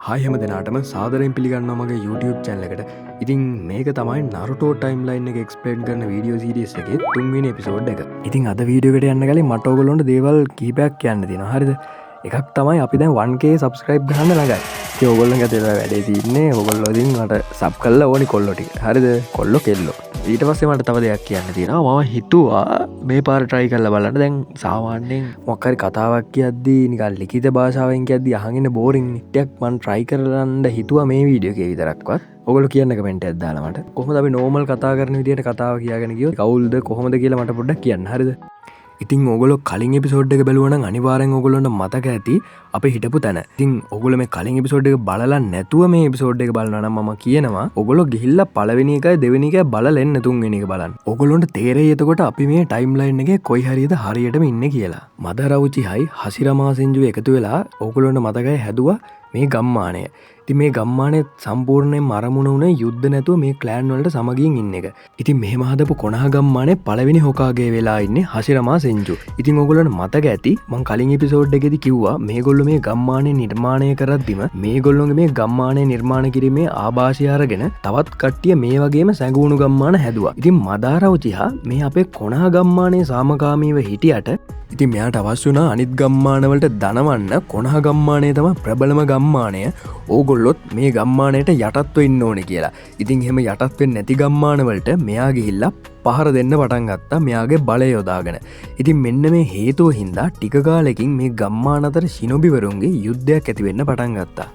Hi හැම දෙනාටම සාදරයෙන් පිළිගන්නවා මගේ YouTube channel එකට. ඉතින් මේක තමයි Naruto timeline එක explain කරන video series එකේ 3 වෙනි episode එක. ඉතින් අද video එකට යන්න කලින් මට ඔයගොල්ලන්ට දේවල් කීපයක් කියන්න තියෙනවා. හරිද? එකක් තමයි අපි දැන් 1k subscribe ගන්න ළඟයි. ඉතින් ඔයගොල්ලන්ගේ අතේ වැඩේ තියෙන්නේ ඔයගොල්ලෝ ඉතින් මට sub කරලා ඕනි කොල්ලෝ ටික. හරිද? කොල්ලෝ කෙල්ලෝ. ඊට පස්සේ මට තව දෙයක් කියන්න තියෙනවා. මම හිතුවා මේ පාර try කරලා බලන්න. දැන් සාමාන්‍යයෙන් මොකක් හරි කතාවක් කියද්දී නිකන් ලිඛිත භාෂාවෙන් කියද්දී අහගෙන boring නිට්ටයක් මම try කරන්න හිතුවා මේ වීඩියෝ එකේ විතරක්වත්. ඔයගොල්ලෝ කියන්න කමෙන්ට් එකක් දාලා මට. කොහොමද අපි normal කතා කරන විදියට කතාව කියාගෙන ගියොත් කවුල්ද කොහොමද කියලා මට පොඩ්ඩක් කියන්න. හරිද? ඉතින් ඔගොලො කලින් එපිසෝඩ් එක බැලුවනම් අනිවාර්යෙන් ඔයගොල්ලන්ට මතක ඇති අපි හිටපු තැන. ඉතින් ඔයගොල්ලෝ මේ කලින් එපිසෝඩ් එක බලලා නැතුව මේ එපිසෝඩ් එක බලනවා නම් මම කියනවා ඔයගොල්ලෝ ගිහිල්ලා පළවෙනි එකයි දෙවෙනි එකයි බලලා එන්න තුන්වෙනි එක බලන්න. ඔයගොල්ලන්ට තේරෙයි එතකොට අපි මේ ටයිම්ලයින් එකේ කොයි හරියද හරියටම ඉන්නේ කියලා. මදරවුචිහයි හසිරමා සෙන්ජු එකතු වෙලා ඔයගොල්ලන්ට මතකයි හැදුවා මේ ගම්මානය. ඉතින් මේ ගම්මානයේ සම්පූර්ණයෙන් මරමුණ උනේ යුද්ධ නැතුව මේ ක්ලෑන් වලට සමගියෙන් ඉන්න එක. ඉතින් මෙහෙම හදපු කොනහා ගම්මානයේ පළවෙනි හොකාගේ වෙලා ඉන්නේ හසිරමා සෙන්ජු. ඉතින් ඔයගොල්ලන්ට මතක ඇති මම කලින් එපිසෝඩ් එකේදී කිව්වා මේගොල්ලෝ මේ ගම්මානය නිර්මාණය කරද්දිම මේගොල්ලෝගේ මේ ගම්මානය නිර්මාණය කිරීමේ ආభాෂය අරගෙන තවත් කට්ටිය මේ වගේම සැඟවුණු ගම්මාන හැදුවා. ඉතින් මදාරවුචිහා මේ අපේ කොනහා ගම්මානයේ සාමකාමීව හිටියට ඉතින් මෙයාට අවශ්‍ය වුණා අනිත් ගම්මානවලට දනවන්න කොනහා ගම්මානය තමයි ප්‍රබලම ගම්මානය. ඕගොල්ලොත් මේ ගම්මානයට යටත්ව ඉන්න ඕනේ කියලා. ඉතින් එහෙම යටත් වෙන්නේ නැති ගම්මානවලට මෙයා ගිහිල්ලා පහර දෙන්න පටන් ගත්තා මෙයාගේ බලය යොදාගෙන. ඉතින් මෙන්න මේ හේතුව හින්දා ටික කාලෙකින් මේ ගම්මාන අතර ශිනොබිවරුන්ගේ යුද්ධයක් ඇති වෙන්න පටන් ගත්තා.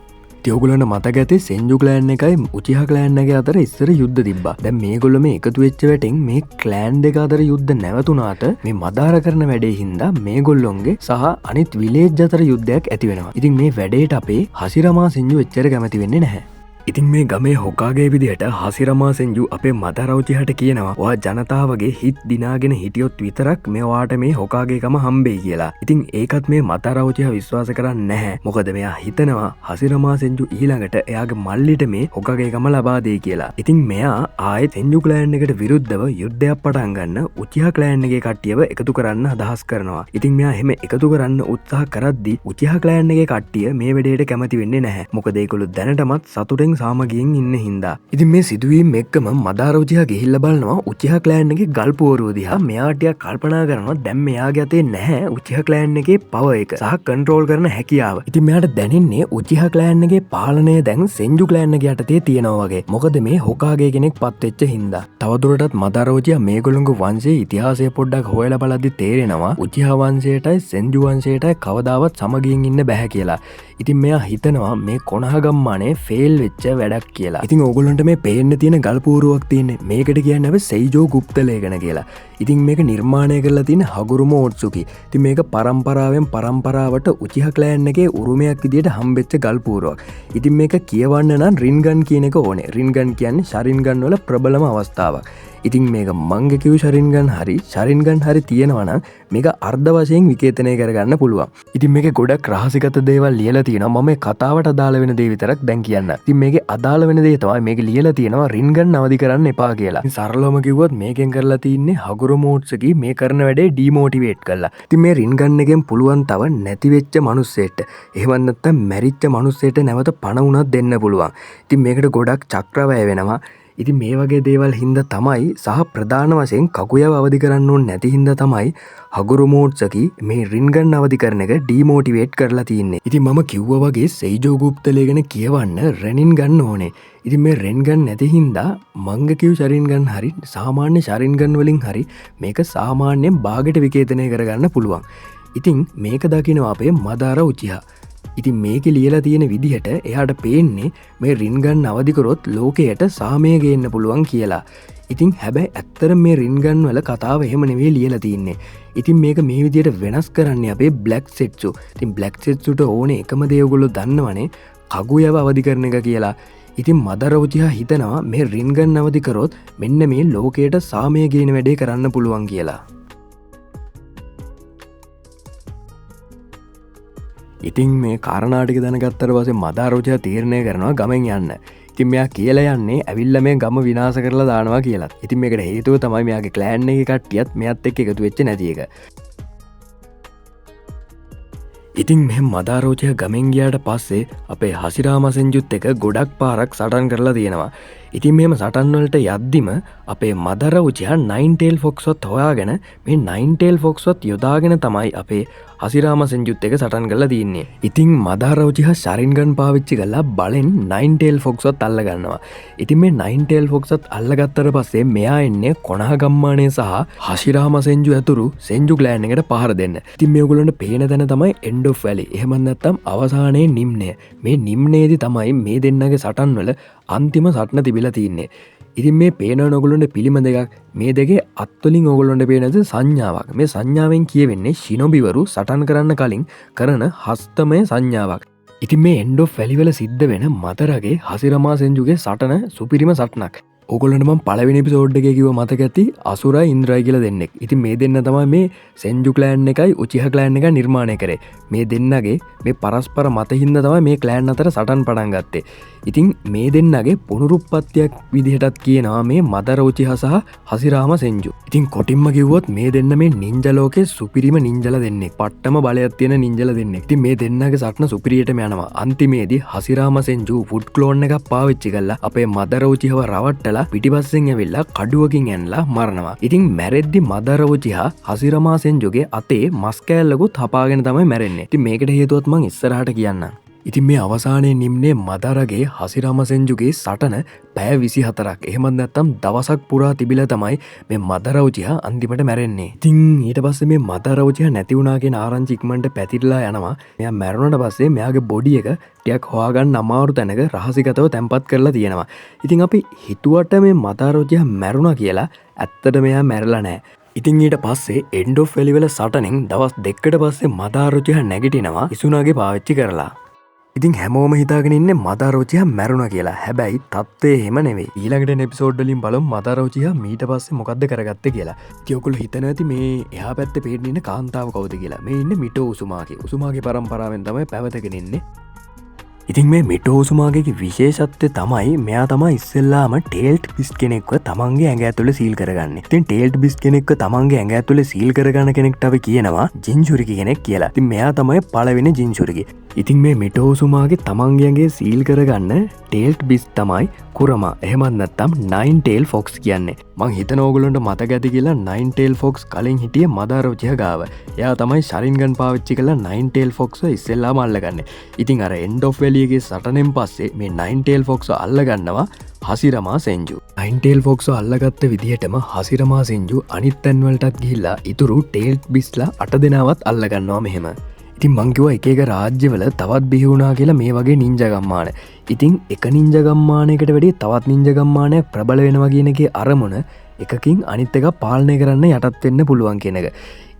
ඔයගොල්ලන්ට මතක ඇති සෙන්ජු ක්ලෑන් එකයි උචිහා ක්ලෑන් එක අතර ඉස්සර යුද්ධ තිබ්බා. දැන් මේගොල්ලෝ මේ එකතු වෙච්ච වැටෙන් මේ ක්ලෑන් දෙක අතර යුද්ධ නැවතුණාට මේ මදාර කරන වැඩේ හින්දා මේගොල්ලොන්ගේ සහ අනිත් විලේජ් අතර යුද්ධයක් ඇති වෙනවා. ඉතින් මේ වැඩේට අපේ හසිරමා සෙන්ජු එච්චර කැමති වෙන්නේ නැහැ. ඉතින් මේ ගමේ හොකාගේ විදිහට හසිරමා සෙන්ජු අපේ මදරවුචිහට කියනවා ඔයා ජනතාවගේ හිත් දිනාගෙන හිටියොත් විතරක් මෙයාට මේ හොකාගේකම හම්බෙයි කියලා. ඉතින් ඒකත් මේ මදරවුචිහ විශ්වාස කරන්නේ නැහැ. මොකද මෙයා හිතනවා හසිරමා සෙන්ජු ඊළඟට එයාගේ මල්ලිට මේ හොකාගේකම ලබා දෙයි කියලා. ඉතින් මෙයා ආයෙත් සෙන්ජු ක්ලෑන් එකට විරුද්ධව යුද්ධයක් පටන් ගන්න උචිහා ක්ලෑන් එකේ කට්ටියව එකතු කරන්න අදහස් කරනවා. ඉතින් මෙයා එහෙම එකතු කරන්න උත්සාහ කරද්දී උචිහා ක්ලෑන් එකේ කට්ටිය මේ වැඩේට කැමති වෙන්නේ නැහැ. මොකද ඒගොල්ලෝ දැනටමත් සතුටෙන් සාමගියෙන් ඉන්න හින්දා. ඉතින් මේ සිදුවීම් එක්කම මදාරවුචිහා ගිහිල්ලා බලනවා උචිහා ක්ලෑන් එකේ ගල්පුවරුව දිහා. මෙයා ටිකක් කල්පනා කරනවා දැන් මෙයාගේ අතේ නැහැ උචිහා ක්ලෑන් එකේ පවර් එක සහ කන්ට්‍රෝල් කරන හැකියාව. ඉතින් මෙයාට දැනෙන්නේ උචිහා ක්ලෑන් එකේ පාලනය දැන් සෙන්ජු ක්ලෑන් එක යටතේ තියෙනවා වගේ. මොකද මේ හොකාගේ කෙනෙක් පත් වෙච්ච හින්දා. තවදුරටත් මදාරවුචිහා මේගොල්ලෝගේ වංශයේ ඉතිහාසය පොඩ්ඩක් හොයලා බලද්දි තේරෙනවා උචිහා වංශයටයි සෙන්ජු වංශයටයි කවදාවත් සමගියෙන් ඉන්න බෑ කියලා. ඉතින් මෙයා හිතනවා මේ කොනහා ගම්මානේ ෆේල් වෙච්ච වැඩක් කියලා. ඉතින් ඕගොල්ලන්ට මේ පේන්න තියෙන ගල්පුවරුවක් තියෙන්නේ මේකට කියන්නේ අපි සෙයිජෝ ගුප්ත ලේඛන කියලා. ඉතින් මේක නිර්මාණය කරලා තියෙන හගුරුමෝ ඔට්සුකි. ඉතින් මේක පරම්පරාවෙන් පරම්පරාවට උචිහා ක්ලෑන් එකේ උරුමයක් විදියට හම්බෙච්ච ගල්පුවරුවක්. ඉතින් මේක කියවන්න නම් රින්ගන් කියන එක ඕනේ. රින්ගන් කියන්නේ ශරින්ගන් වල ප්‍රබලම අවස්ථාවක්. ඉතින් මේක මංගේ කිව් ශරින්ගන් හරි තියෙනවා නම් මේක අර්ධ වශයෙන් විකේතනය කරගන්න පුළුවන්. ඉතින් මේකේ ගොඩක් රහසිගත දේවල් ලියලා තියෙනවා. මම මේ කතාවට අදාළ වෙන දේ විතරක් දැන් කියන්න. ඉතින් මේකේ අදාළ වෙන දේ තමයි මේකේ ලියලා තියෙනවා රින්ගන් අවදි කරන්න එපා කියලා. ඉතින් සරලවම කිව්වොත් මේකෙන් කරලා තියෙන්නේ හගුරුමෝට්සුකි මේ කරන වැඩේ ඩිමෝටිවේට් කරලා. ඉතින් මේ රින්ගන් එකෙන් පුළුවන් තව නැති වෙච්ච මිනිස්සෙට එහෙම නැත්නම් මැරිච්ච මිනිස්සෙට නැවත පණ උනක් දෙන්න පුළුවන්. ඉතින් මේකට ගොඩක් චක්‍රවැය වෙනවා. ඉතින් මේ වගේ දේවල් හින්දා තමයි සහ ප්‍රධාන වශයෙන් කකුයව අවදි කරන්න ඕනේ නැති හින්දා තමයි හගුරුමෝට්සුකි මේ රින්ගන් අවදි කරන එක ඩිමෝටිවේට් කරලා තියෙන්නේ. ඉතින් මම කිව්වා වගේ සෙයිජෝ ගුප්ත ලේඛන කියවන්න රෙනින් ගන්න ඕනේ. ඉතින් මේ රෙන්ගන් නැති හින්දා මංග කිව් ශරින්ගන් හරි සාමාන්‍ය ශරින්ගන් වලින් හරි මේක සාමාන්‍යයෙන් භාගයට විකේතනය කරගන්න පුළුවන්. ඉතින් මේක දකිනවා අපේ මදාරවුචිහා. ඉතින් මේක ලියලා තියෙන විදිහට එයාට පේන්නේ මේ රින්ගන් අවදි කරොත් ලෝකයට සාමය ගේන්න පුළුවන් කියලා. ඉතින් හැබැයි ඇත්තට මේ රින්ගන් වල කතාව එහෙම නෙවෙයි ලියලා තින්නේ. ඉතින් මේක මේ විදිහට වෙනස් කරන්නේ අපේ බ්ලැක් සෙට්සු. ඉතින් බ්ලැක් සෙට්සුට ඕනේ එකම දේ ඔයගොල්ලෝ දන්නවනේ කගුයව අවදි කරන එක කියලා. ඉතින් මදරවුචිහා හිතනවා මේ රින්ගන් අවදි කරොත් මෙන්න මේ ලෝකයට සාමය ගේන වැඩේ කරන්න පුළුවන් කියලා. ඉතින් මේ කාරණාටික දැනගත්තට පස්සේ මදාරවුචිහා තීරණය කරනවා ගමෙන් යන්න. ඉතින් මෙයා කියලා යන්නේ ඇවිල්ලා මේ ගම විනාශ කරලා දානවා කියලා. ඉතින් මේකට හේතුව තමයි මෙයාගේ ක්ලෑන් එකේ කට්ටියත් මෙයත් එක්ක එකතු වෙච්ච නැති එක. ඉතින් මෙ මදාරෝචය ගමෙන් ගියාට පස්සේ අපේ හසිරාම සෙන්ජුත් එක ගොඩක් පාරක් සටන් කරලා තියෙනවා. ඉතින් මෙම සටන්වලට යද්දිම අපේ මදරවචයා නයින්ටේල් ෆොක්ස්වත් හොයාගෙන මේ නයින්ටේල් ෆොක්ස්වත් යොදාගෙන තමයි අපේ හසිරාම සෙන්ජුත් එක සටන් කරලා තියන්නේ. ඉතින් මදාරවචිහ ශරින්ගන් පාවිච්චි කරලා බලෙන් නයින්ටේල් ෆොක්ස්වත් අල්ලගන්නවා. ඉතින් මේ නයින්ටේල් ෆොක්ස්වත් අල්ලගත්තර පස්සේ මෙයා එන්නේ කොනහගම්මානය සහ හසිරාම සෙන්ජු ඇතුරු සෙන්ජු ක්ලෑන් එකට පහර දෙන්න. ඉතින් මේගොල්ලන්ට පේන තැන තමයි එන්ඩ් ඔෆ් වැලි. එහෙම නැත්නම් අවසානයේ නිම්නය. මේ නිම්නයේදී තමයි මේ දෙන්නගේ සටන් වල අන්තිම සටන තිබිලා තින්නේ. ඉතින් මේ පේන ඔගොල්ලොන්ට පිළිම දෙකක් මේ දෙකේ අත්වලින් ඔගොල්ලොන්ට පේනද සංඥාවක්. මේ සංඥාවෙන් කියවෙන්නේ ශිනොබිවරු සටන් කරන්න කලින් කරන හස්තමය සංඥාවක්. ඉතින් මේ එන්ඩ් ඔෆ් වැලි වල සිද්ධ වෙන මතරගේ හසිරමා සෙන්ජුගේ සටන සුපිරිම සටනක්. ඔගොල්ලන්ට මම පළවෙනි එපිසෝඩ් එකේ කිව්ව මතක ඇති අසුරයි ඉන්ද්‍රයි කියලා දෙන්නෙක්. ඉතින් මේ දෙන්න තමයි මේ සෙන්ජු ක්ලෑන් එකයි උචිහා ක්ලෑන් එක නිර්මාණය කරේ. මේ දෙන්නගේ මේ පරස්පර මත හින්දා තමයි මේ ක්ලෑන් අතර සටන් පටන් ගත්තේ. ඉතින් මේ දෙන්නගේ පුනරුත්පත්තියක් විදිහටත් කියනවා මේ මදර උචිහා සහ හසිරාම සෙන්ජු. ඉතින් කොටින්ම කිව්වොත් මේ දෙන්න මේ නින්ජා ලෝකේ සුපිරිම නින්ජලා දෙන්නෙක්. පට්ටම බලයක් තියෙන නින්ජලා දෙන්නෙක්. ඉතින් මේ දෙන්නගේ සටන සුපිරියටම යනවා. අන්තිමේදී හසිරාම සෙන්ජු ෆුඩ් ක්ලෝන් එකක් පාවිච්චි කරලා අපේ මදර උචිහාව රවට්ටලා පිටිපස්සෙන් ඇවිල්ලා කඩුවකින් ඇනලා මරනවා. ඉතින් මැරෙද්දි මදරවචිහා හසිරමා සෙන්ජුගේ අතේ මස් කෑල්ලකුත් හපාගෙන තමයි මැරෙන්නේ. ඉතින් මේකට හේතුවත් මං ඉස්සරහට කියන්නම්. ඉතින් මේ අවසානයේ නිම්නේ මදරගේ හසිරාම සෙන්ජුගේ සටන පැය 24ක් එහෙමත් නැත්නම් දවසක් පුරා තිබිලා තමයි මේ මදරවචිහා අන්තිමට මැරෙන්නේ. ඉතින් ඊට පස්සේ මේ මදරවචිහා නැති වුණා කියන ආරංචි ඉක්මනට පැතිරලා යනවා. මෙයා මැරුණාට පස්සේ මෙයාගේ බොඩි එක ටිකක් හොයාගන්න අමාරු තැනක රහසිගතව තැන්පත් කරලා තියෙනවා. ඉතින් අපි හිතුවට මේ මදරවචිහා මැරුණා කියලා ඇත්තට මෙයා මැරලා නැහැ. ඉතින් ඊට පස්සේ එන්ඩ් ඔෆ් වැලි වල සටනෙන් දවස් දෙකකට පස්සේ මදරවචිහා නැගිටිනවා ඉසුනාගේ පාවිච්චි කරලා. ඉතින් හැමෝම හිතාගෙන ඉන්නේ මදරවචිහා මැරුණා කියලා. හැබැයි තත්ත්වය එහෙම නෙවෙයි. ඊළඟට එපිසෝඩ් වලින් බලමු මදරවචිහා මීට පස්සේ මොකද්ද කරගත්තේ කියලා. ඉතින් ඔයගොල්ලෝ හිතන ඇති මේ එහා පැත්තේ පේන්න ඉන්න කාන්තාව කවුද කියලා. මේ ඉන්නේ මිටෝ උසුමාගේ. උසුමාගේ පරම්පරාවෙන් තමයි පැවතගෙන ඉන්නේ. ඉතින් මේ මිටෝ උසුමාගේ විශේෂත්වය තමයි මෙයා තමයි ඉස්සෙල්ලාම ටේල්ට් බිස්ට් කෙනෙක්ව තමන්ගේ ඇඟ ඇතුලේ සීල් කරගන්නේ. ඉතින් ටේල්ට් බිස්ට් කෙනෙක්ව තමන්ගේ ඇඟ ඇතුලේ සීල් කරගන්න කෙනෙක්ට අපි කියනවා ජින්චුරිකි කෙනෙක් කියලා. ඉතින් මෙයා තමයි පළවෙනි ජින්චුරිකි. ඉතින් මේ මිටෝ උසුමාගේ තමන්ගේ සීල් කරගන්න ටේල්ට් බිස්ට් තමයි කුරමා. එහෙමත් නැත්නම් නයින්ටේල් ෆොක්ස් කියන්නේ. මං හිතන ඕගොල්ලන්ට මතක ඇති කියලා නයින්ටේල් ෆොක්ස් කලින් හිටියේ මදරවචිහා ගාව. එයා තමයි ශරින්ගන් පාවිච්චි කරලා නයින්ටේල් ෆොක්ස්ව ඉස්සෙල්ලාම අල්ලගන්නේ. ඉතින් අර එන්ඩ් ඔෆ් වැලිගේ සටනෙන් පස්සේ මේ නයින්ටේල් ෆොක්ස්ව අල්ලගන්නවා හසිරමා සෙන්ජු. නයින්ටේල් ෆොක්ස්ව අල්ලගත්ත විදිහටම හසිරමා සෙන්ජු අනිත් තැන්වලටත් ගිහිල්ලා ඉතුරු ටේල්ට් බිස්ලා 8 දෙනාවත් අල්ලගන්නවා මෙහෙම. ඉතින් මං කිව්වා එක එක රාජ්‍යවල තවත් බිහි වුණා කියලා මේ වගේ නින්ජා ගම්මාන. ඉතින් එක නින්ජා ගම්මානයකට වැඩිය තවත් නින්ජා ගම්මානයක් ප්‍රබල වෙනවා කියන එකේ අරමුණ එකකින් අනිත් එක පාලනය කරන්න යටත් වෙන්න පුළුවන් කියන එක.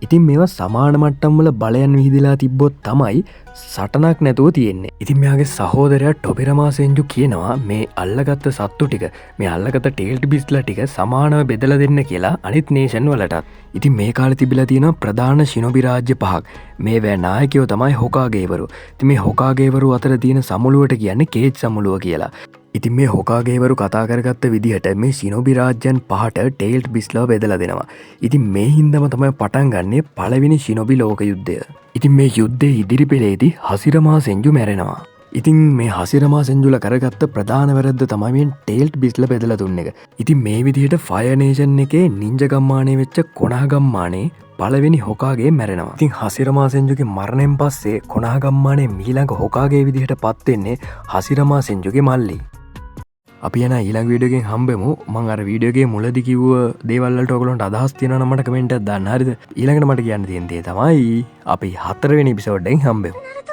ඉතින් මේවා සමාන මට්ටම් වල බලයන් විහිදලා තිබ්බොත් තමයි සටනක් නැතුව තියෙන්නේ. ඉතින් මෙයාගේ සහෝදරයා ටොබිරමා සෙන්ජු කියනවා මේ අල්ලගත්ත සත්තු ටික මේ අල්ලගත්ත ටේල්ට් බිස්ලා ටික සමානව බෙදලා දෙන්න කියලා අනිත් නේෂන් වලටත්. ඉතින් මේ කාලේ තිබිලා තියෙන ප්‍රධාන ශිනොබි රාජ්‍ය පහක්. මේවැ නායකයෝ තමයි හොකාගේවරු. ඉතින් මේ හොකාගේවරු අතර තියෙන සමුළුවට කියන්නේ කේජ් සමුළුව කියලා. ඉතින් මේ හොකාගේවරු කතා කරගත්ත විදිහට මේ ශිනොබි රාජ්‍යයන් පහට ටේල්ට් බිස්ලා බෙදලා දෙනවා. ඉතින් මේ හින්දාම තමයි පටන් ගන්නේ පළවෙනි ශිනොබි ලෝක යුද්ධය. ඉතින් මේ යුද්ධයේ ඉදිරි පෙළේදී හසිරමා සෙන්ජු මැරෙනවා. ඉතින් මේ හසිරමා සෙන්ජුලා කරගත්ත ප්‍රධාන වැරද්ද තමයි මේ ටේල්ට් බිස්ලා බෙදලා දුන්න එක. ඉතින් මේ විදිහට ෆයර් නේෂන් එකේ නින්ජා ගම්මානයේ වෙච්ච කොනහ ගම්මානයේ පළවෙනි හොකාගේ මැරෙනවා. ඉතින් හසිරමා සෙන්ජුගේ මරණයෙන් පස්සේ කොනහ ගම්මානයේ ඊළඟ හොකාගේ විදිහට පත් වෙන්නේ හසිරමා සෙන්ජුගේ මල්ලි. අපි යන ඊළඟ වීඩියෝ එකෙන් හම්බෙමු. මම අර වීඩියෝ එකේ මුලදී කිව්ව දේවල් වලට ඔයගොල්ලන්ට අදහස් තියෙනවා නම් මට කමෙන්ට් එකක් දාන්න. හරිද? ඊළඟට මට කියන්න තියෙන දේ තමයි අපි 4 වෙනි එපිසෝඩ් එකෙන් හම්බෙමු.